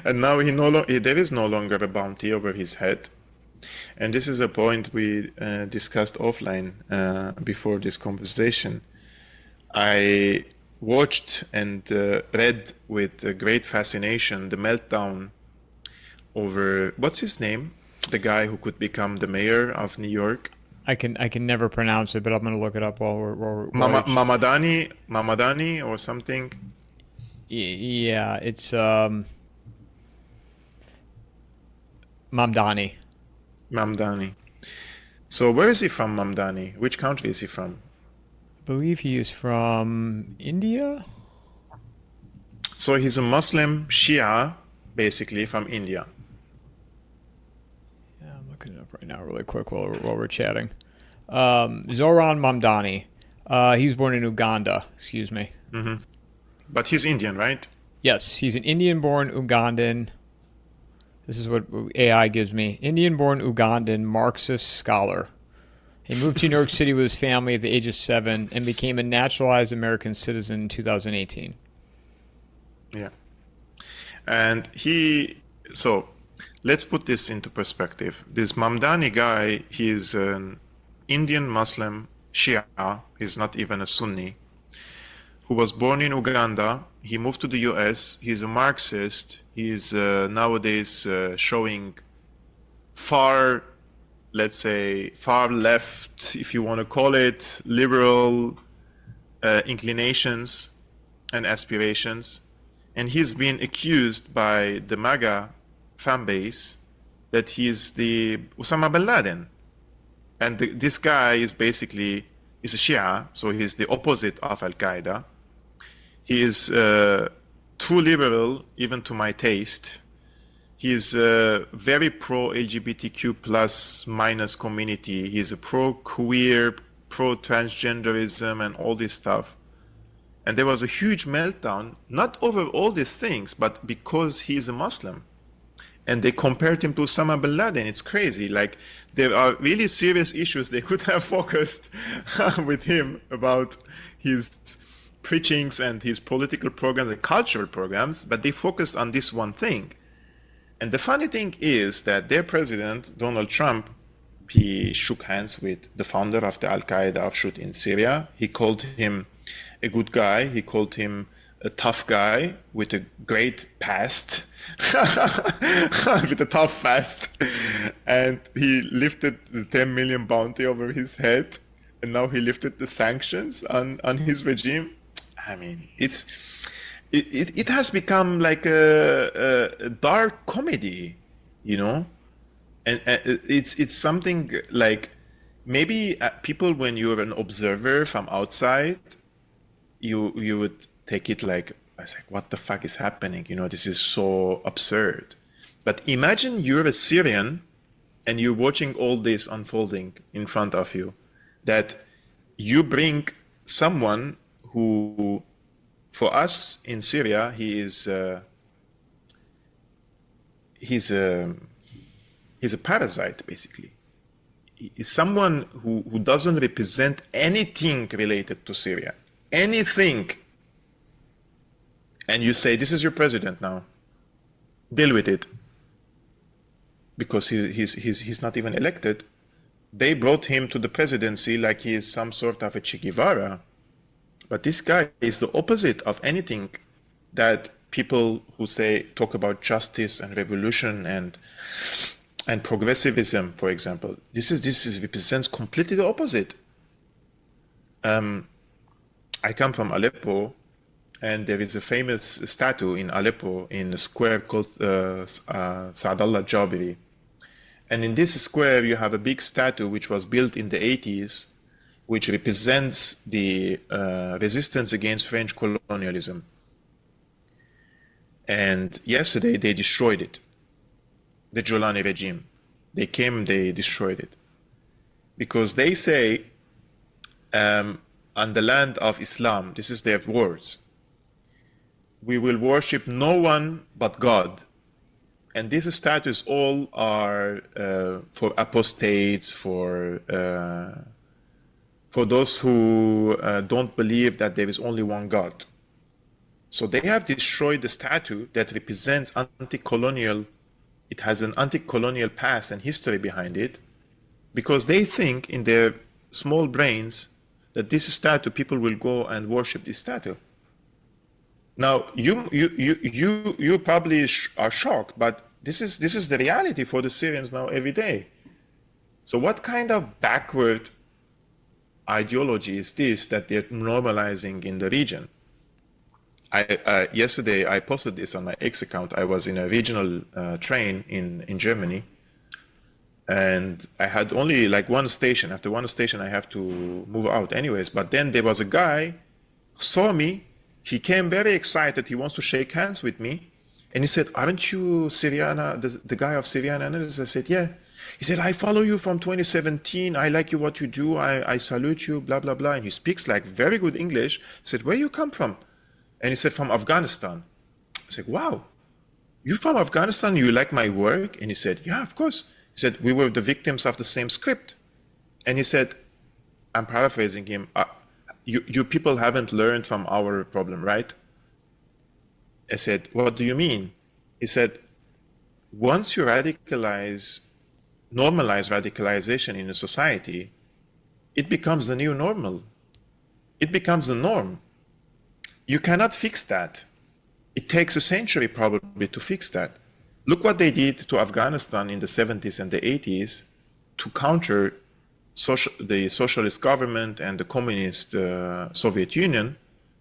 And now there is no longer a bounty over his head. And this is a point we discussed offline before this conversation. I watched and read with great fascination the meltdown over, what's his name? The guy who could become the mayor of New York. I can never pronounce it, but I'm going to look it up while we're Mamadani or something. Yeah, it's Mamdani. So where is he from, Mamdani? Which country is he from? I believe he is from India. So he's a Muslim Shia, basically, from India. Yeah, I'm looking it up right now really quick while we're chatting. Zoran Mamdani. He was born in Uganda, excuse me. Mm-hmm. But he's Indian, right? Yes, he's an Indian-born Ugandan. This is what AI gives me. Indian-born Ugandan Marxist scholar. He moved to New York City with his family at the age of 7 and became a naturalized American citizen in 2018. Yeah. And so let's put this into perspective. This Mamdani guy, he's an Indian Muslim Shia. He's not even a Sunni, who was born in Uganda. He moved to the US. He's a Marxist. He's nowadays showing far left, if you want to call it, liberal inclinations. and aspirations, and he's been accused by the MAGA fan base that he's the Osama bin Laden. And this guy is basically is a Shia, so he's the opposite of Al Qaeda. He is too liberal, even to my taste. He is very pro LGBTQ plus minus community. He's a pro queer, pro transgenderism, and all this stuff. And there was a huge meltdown, not over all these things, but because he's a Muslim. And they compared him to Osama bin Laden. It's crazy. Like, there are really serious issues they could have focused with him about his preachings and his political programs and cultural programs, but they focused on this one thing. And the funny thing is that their president, Donald Trump, he shook hands with the founder of the Al Qaeda offshoot in Syria. He called him a good guy. He called him a tough guy with a great past, with a tough past. And he lifted the 10 million bounty over his head. And now he lifted the sanctions on his regime. I mean, it has become like a dark comedy, you know? And it's something like maybe people, when you're an observer from outside, you would take it like, I was like, what the fuck is happening? You know, this is so absurd. But imagine you're a Syrian and you're watching all this unfolding in front of you, that you bring someone who, for us in Syria, he's a parasite, basically. He's someone who doesn't represent anything related to Syria, anything. And you say, this is your president now, deal with it. Because he's not even elected. They brought him to the presidency like he is some sort of a Che Guevara. But this guy is the opposite of anything that people who talk about justice and revolution and progressivism, for example. This represents completely the opposite. I come from Aleppo, and there is a famous statue in Aleppo in a square called Saadallah Jabiri. And in this square, you have a big statue which was built in the 80s, which represents the resistance against French colonialism. And yesterday, they destroyed it. The Jolani regime. They came, they destroyed it. Because they say, on the land of Islam, this is their words, we will worship no one but God. And these statues all are for apostates, for those who don't believe that there is only one God. So they have destroyed the statue that represents anti-colonial. It has an anti-colonial past and history behind it, because they think in their small brains that this statue, people will go and worship this statue. Now, you probably are shocked, but this is the reality for the Syrians now every day. So what kind of backward ideology is this that they're normalizing in the region? Yesterday, I posted this on my X account. I was in a regional train in Germany, and I had only like one station. After one station, I have to move out anyways. But then there was a guy who saw me. He came very excited. He wants to shake hands with me. And he said, aren't you Syriana, the guy of Syriana Analysis? I said, yeah. He said, I follow you from 2017. I like you, what you do. I salute you, blah, blah, blah. And he speaks like very good English. I said, where you come from? And he said, from Afghanistan. I said, wow, you from Afghanistan? You like my work? And he said, yeah, of course. He said, we were the victims of the same script. And he said, I'm paraphrasing him, you people haven't learned from our problem, right? I said, what do you mean? He said, once you normalize radicalization in a society, it becomes the new normal. It becomes the norm. You cannot fix that. It takes a century probably to fix that. Look what they did to Afghanistan in the 70s and the 80s to counter the socialist government and the communist Soviet Union.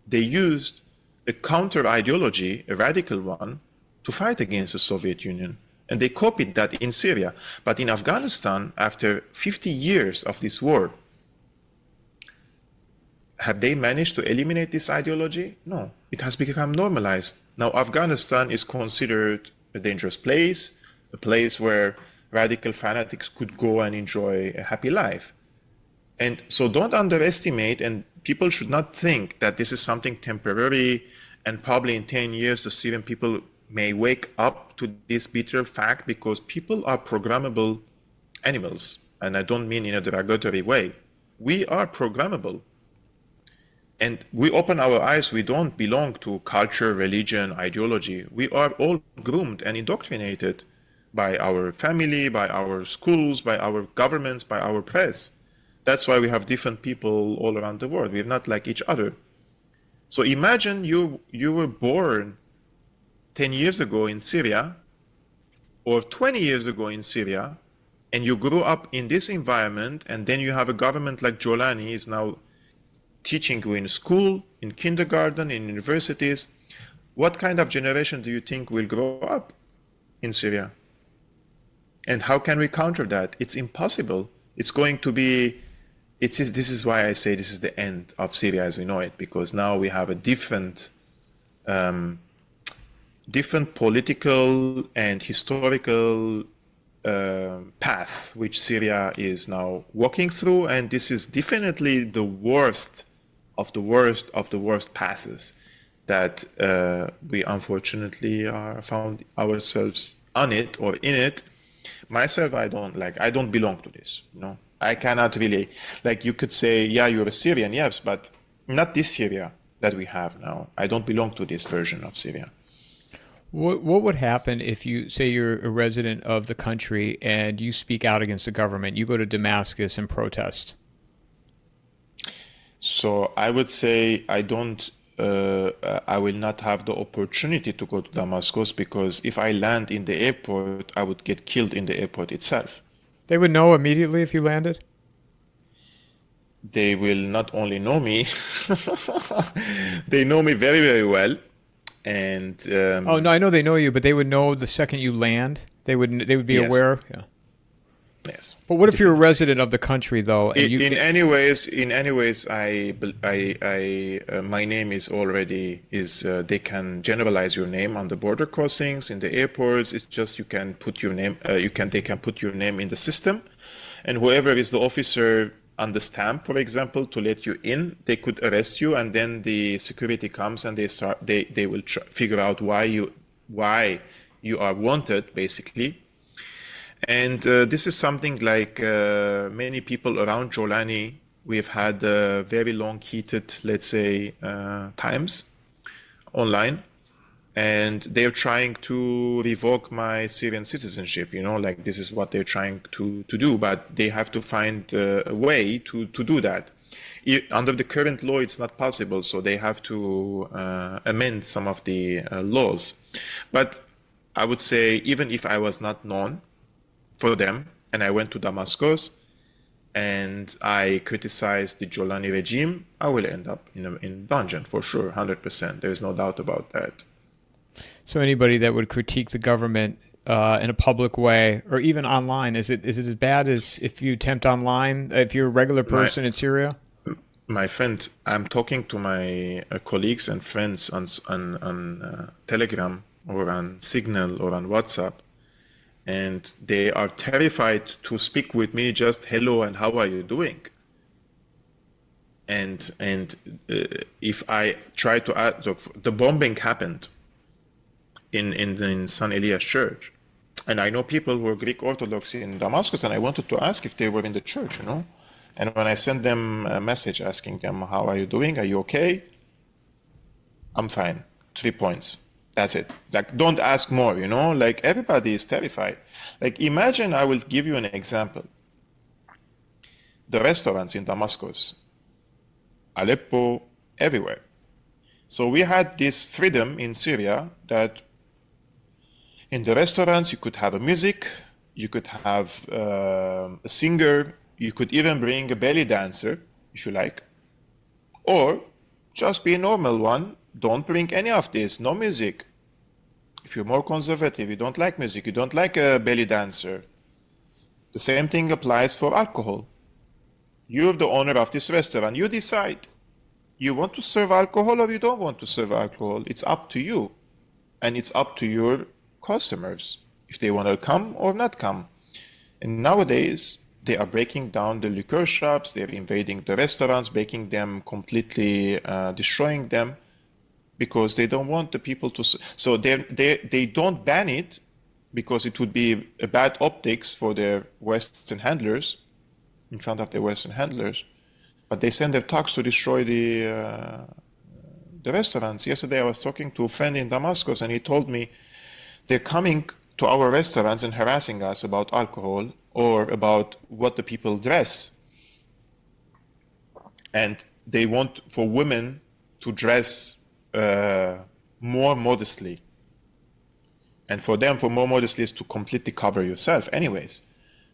They used a counter ideology, a radical one, to fight against the Soviet Union. And they copied that in Syria. But in Afghanistan, after 50 years of this war, have they managed to eliminate this ideology? No, it has become normalized. Now Afghanistan is considered a dangerous place, a place where radical fanatics could go and enjoy a happy life. And so don't underestimate, and people should not think that this is something temporary and probably in 10 years the Syrian people may wake up to this bitter fact, because people are programmable animals. And I don't mean in a derogatory way. We are programmable. And we open our eyes, we don't belong to culture, religion, ideology. We are all groomed and indoctrinated by our family, by our schools, by our governments, by our press. That's why we have different people all around the world. We're not like each other. So imagine you were born 10 years ago in Syria, or 20 years ago in Syria, and you grew up in this environment, and then you have a government like Jolani is now teaching you in school, in kindergarten, in universities. What kind of generation do you think will grow up in Syria? And how can we counter that? It's impossible. It's going to be, this is why I say this is the end of Syria as we know it, because now we have a different political and historical path which Syria is now walking through, and this is definitely the worst of the worst of the worst paths that we unfortunately are found ourselves on it or in it. Myself, I don't belong to this. I cannot really, you could say, yeah, you're a Syrian, yes, but not this Syria that we have now. I don't belong to this version of Syria. What would happen if you say you're a resident of the country and you speak out against the government? You go to Damascus and protest. So I would say I will not have the opportunity to go to Damascus, because if I land in the airport, I would get killed in the airport itself. They would know immediately if you landed? They will not only know me, they know me very, very well. And oh no, I know they know you, but they would know the second you land. They would be yes. aware. Yeah. Yes. But what if you're a resident of the country, though? And in any ways, my name is already they can generalize your name on the border crossings, in the airports. It's just you can put your name. They can put your name in the system, and whoever is the officer on the stamp, for example, to let you in, they could arrest you, and then the security comes and they will figure out why you are wanted, basically. And this is something like many people around Jolani, we've had very long, heated, let's say, times online. And they're trying to revoke my Syrian citizenship, this is what they're trying to do. But they have to find a way to do that. Under the current law, it's not possible. So they have to amend some of the laws. But I would say, even if I was not known for them, and I went to Damascus and I criticized the Jolani regime, I will end up in dungeon for sure, 100%. There's no doubt about that. So anybody that would critique the government in a public way, or even online, is it as bad as if you attempt online, if you're a regular person in Syria? My friend, I'm talking to my colleagues and friends on Telegram or on Signal or on WhatsApp, and they are terrified to speak with me, just hello and how are you doing? And if I try to add, the bombing happened in San Elias Church, and I know people who are Greek Orthodox in Damascus, and I wanted to ask if they were in the church, And when I sent them a message asking them, how are you doing? Are you okay? I'm fine. 3 points. That's it. Don't ask more, everybody is terrified. Imagine, I will give you an example. The restaurants in Damascus, Aleppo, everywhere. So we had this freedom in Syria that in the restaurants you could have a music, you could have a singer, you could even bring a belly dancer, if you like, or just be a normal one, don't bring any of this, no music. If you're more conservative, you don't like music, you don't like a belly dancer. The same thing applies for alcohol. You're the owner of this restaurant. You decide. You want to serve alcohol or you don't want to serve alcohol. It's up to you. And it's up to your customers if they want to come or not come. And nowadays, they are breaking down the liquor shops, they're invading the restaurants, breaking them completely, destroying them, because they don't want the people to. So they don't ban it because it would be a bad optics for their Western handlers, in front of their Western handlers. But they send their thugs to destroy the restaurants. Yesterday I was talking to a friend in Damascus and he told me they're coming to our restaurants and harassing us about alcohol or about what the people dress. And they want for women to dress more modestly. And for them, for more modestly is to completely cover yourself anyways.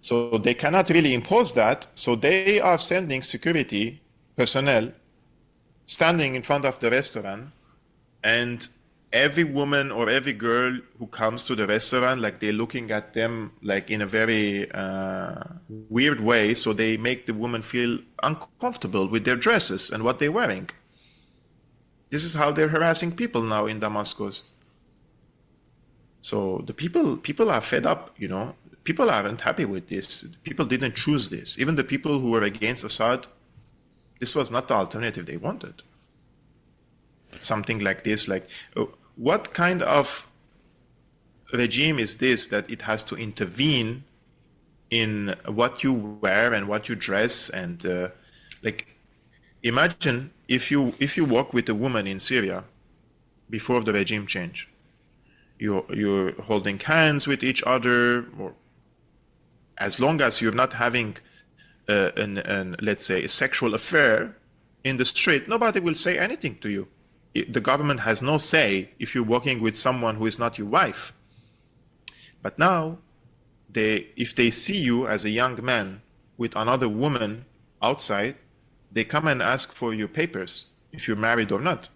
So they cannot really impose that. So they are sending security personnel standing in front of the restaurant, and every woman or every girl who comes to the restaurant, like they're looking at them like in a very weird way. So they make the woman feel uncomfortable with their dresses and what they're wearing. This is how they're harassing people now in Damascus. So the people are fed up, you know. People aren't happy with this. People didn't choose this. Even the people who were against Assad, this was not the alternative they wanted. Something like this, like what kind of regime is this that it has to intervene in what you wear and what you dress? And like, imagine if you walk with a woman in Syria before the regime change, you're holding hands with each other, or as long as you're not having let's say a sexual affair in the street, nobody will say anything to you. The government has no say if you're walking with someone who is not your wife. But now, if they see you as a young man with another woman outside, they come and ask for your papers, if you're married or not.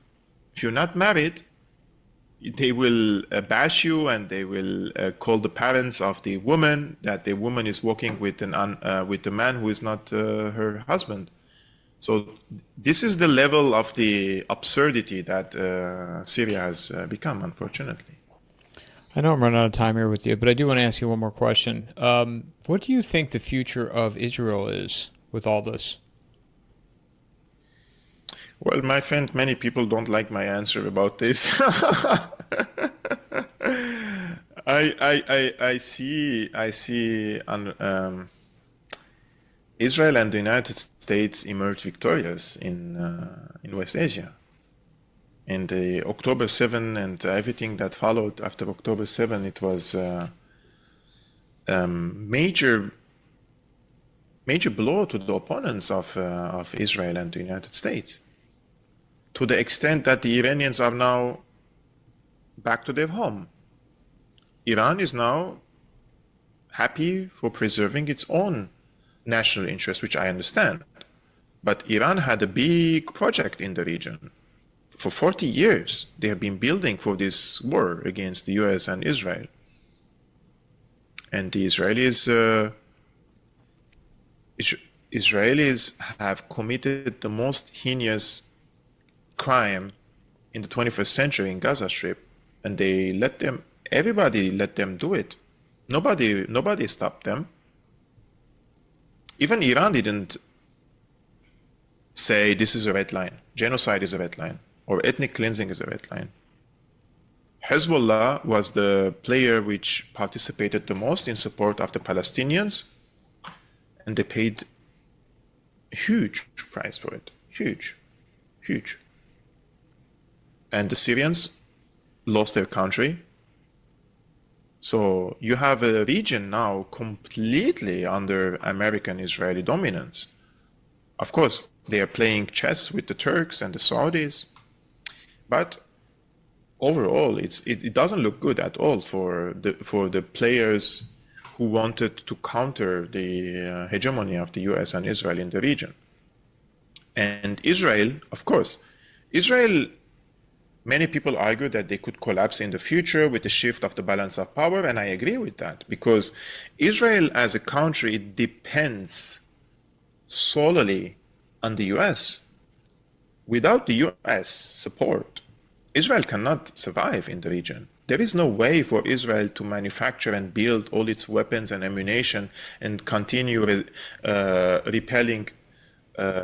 If you're not married, they will bash you, and they will call the parents of the woman that the woman is walking with a man who is not her husband. So this is the level of the absurdity that Syria has become, unfortunately. I know I'm running out of time here with you, but I do want to ask you one more question. What do you think the future of Israel is with all this? Well, my friend, many people don't like my answer about this. I see Israel and the United States emerged victorious in West Asia. And the October 7 and everything that followed after October 7, it was major blow to the opponents of Israel and the United States, to the extent that the Iranians are now back to their home. Iran is now happy for preserving its own national interest, which I understand. But Iran had a big project in the region. For 40 years, they have been building for this war against the US and Israel. And the Israelis have committed the most heinous crime in the 21st century in Gaza Strip, and everybody let them do it. Nobody stopped them. Even Iran didn't say this is a red line, genocide is a red line, or ethnic cleansing is a red line. Hezbollah was the player which participated the most in support of the Palestinians, and they paid a huge price for it. Huge. And the Syrians lost their country. So you have a region now completely under American-Israeli dominance. Of course, they are playing chess with the Turks and the Saudis, but overall, it doesn't look good at all for the players who wanted to counter the hegemony of the US and Israel in the region. And Israel, of course, Israel Many people argue that they could collapse in the future with the shift of the balance of power, and I agree with that, because Israel as a country, it depends solely on the US. Without the US support, Israel cannot survive in the region. There is no way for Israel to manufacture and build all its weapons and ammunition and continue repelling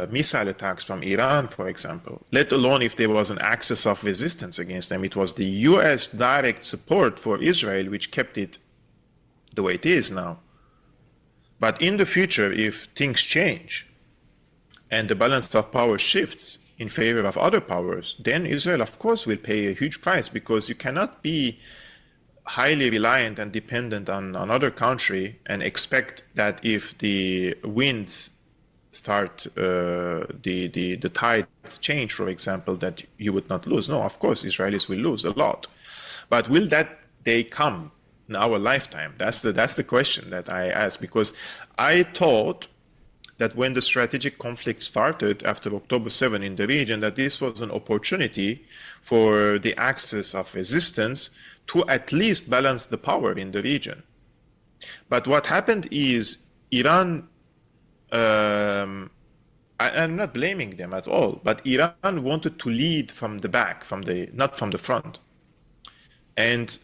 missile attacks from Iran, for example, let alone if there was an axis of resistance against them. It was the US direct support for Israel which kept it the way it is now. But in the future, if things change and the balance of power shifts in favor of other powers, then Israel, of course, will pay a huge price, because you cannot be highly reliant and dependent on another country and expect that if the winds start, the tide change, for example, that you would not lose. No, of course, Israelis will lose a lot. But will that day come in our lifetime? That's the question that I ask, because I thought that when the strategic conflict started after October 7 in the region, that this was an opportunity for the axis of resistance to at least balance the power in the region. But what happened is Iran, I'm not blaming them at all, but Iran wanted to lead from the back, not from the front. And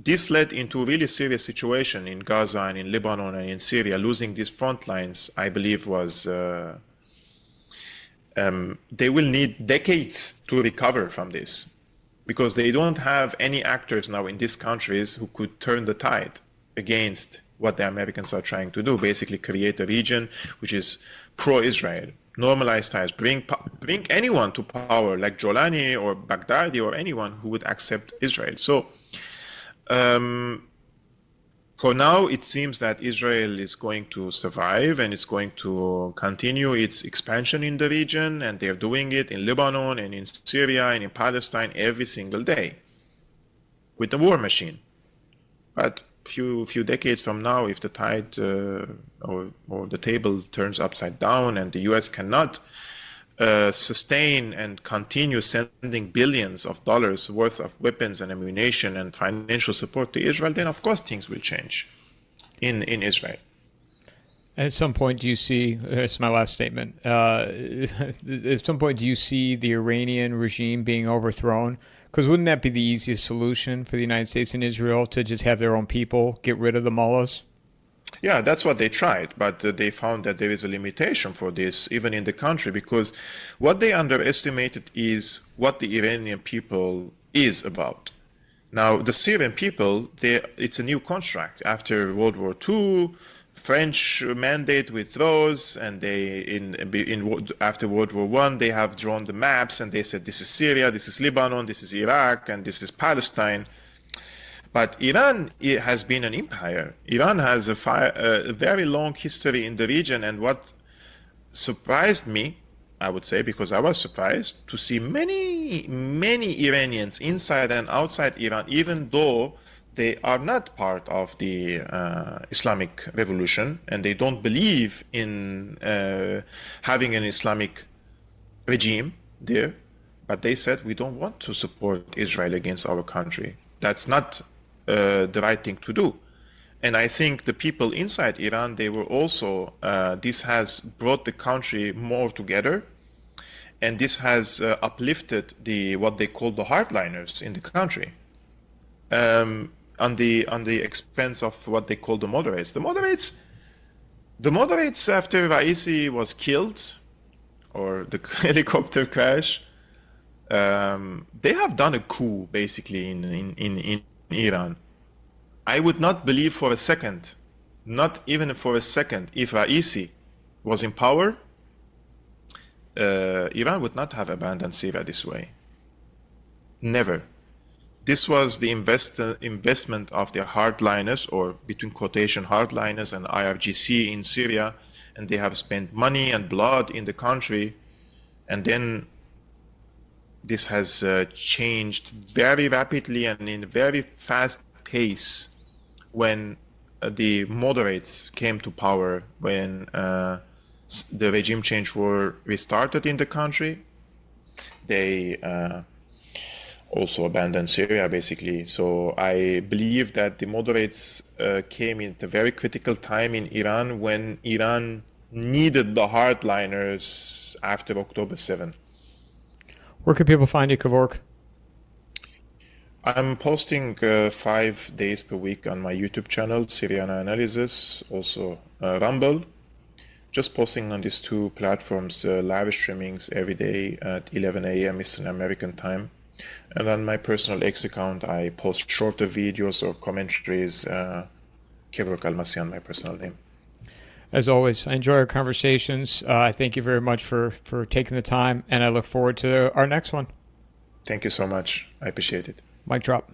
this led into a really serious situation in Gaza and in Lebanon and in Syria. Losing these front lines, I believe, was they will need decades to recover from this, because they don't have any actors now in these countries who could turn the tide against what the Americans are trying to do, basically create a region which is pro-Israel, normalize ties, bring anyone to power like Jolani or Baghdadi or anyone who would accept Israel. So for now, it seems that Israel is going to survive and it's going to continue its expansion in the region, and they're doing it in Lebanon and in Syria and in Palestine every single day with the war machine. But few decades from now, if the tide or the table turns upside down and the US cannot sustain and continue sending billions of dollars worth of weapons and ammunition and financial support to Israel, then of course things will change in Israel. At some point, do you see, it's my last statement, at some point do you see the Iranian regime being overthrown? Because wouldn't that be the easiest solution for the United States and Israel, to just have their own people get rid of the mullahs? Yeah, that's what they tried, but they found that there is a limitation for this, even in the country, because what they underestimated is what the Iranian people is about. Now, the Syrian people, it's a new construct. After World War II, French mandate withdraws, and after World War I, they have drawn the maps, and they said this is Syria, this is Lebanon, this is Iraq, and this is Palestine. But Iran has been an empire. Iran has a very long history in the region, and what surprised me, I would say, because I was surprised to see many Iranians inside and outside Iran, even though they are not part of the Islamic revolution and they don't believe in having an Islamic regime there, but they said, we don't want to support Israel against our country. That's not the right thing to do. And I think the people inside Iran, they were also, this has brought the country more together, and this has uplifted what they call the hardliners in the country, on the expense of what they call the moderates. The moderates after Raisi was killed, or the helicopter crash, they have done a coup basically in Iran. I would not believe for a second, not even for a second, if Raisi was in power, Iran would not have abandoned Syria this way. Never. This was the investment of their hardliners, or between quotation hardliners, and IRGC in Syria, and they have spent money and blood in the country, and then this has changed very rapidly and in a very fast pace when the moderates came to power, when the regime change war restarted in the country. They also abandoned Syria, basically. So I believe that the moderates came at a very critical time in Iran when Iran needed the hardliners after October 7. Where can people find you, Kevork? I'm posting 5 days per week on my YouTube channel, Syriana Analysis, also Rumble. Just posting on these two platforms, live streamings every day at 11 a.m. Eastern American time. And on my personal X account, I post shorter videos or commentaries. Kevork Almassian, my personal name. As always, I enjoy our conversations. I thank you very much for taking the time, and I look forward to our next one. Thank you so much. I appreciate it. Mic drop.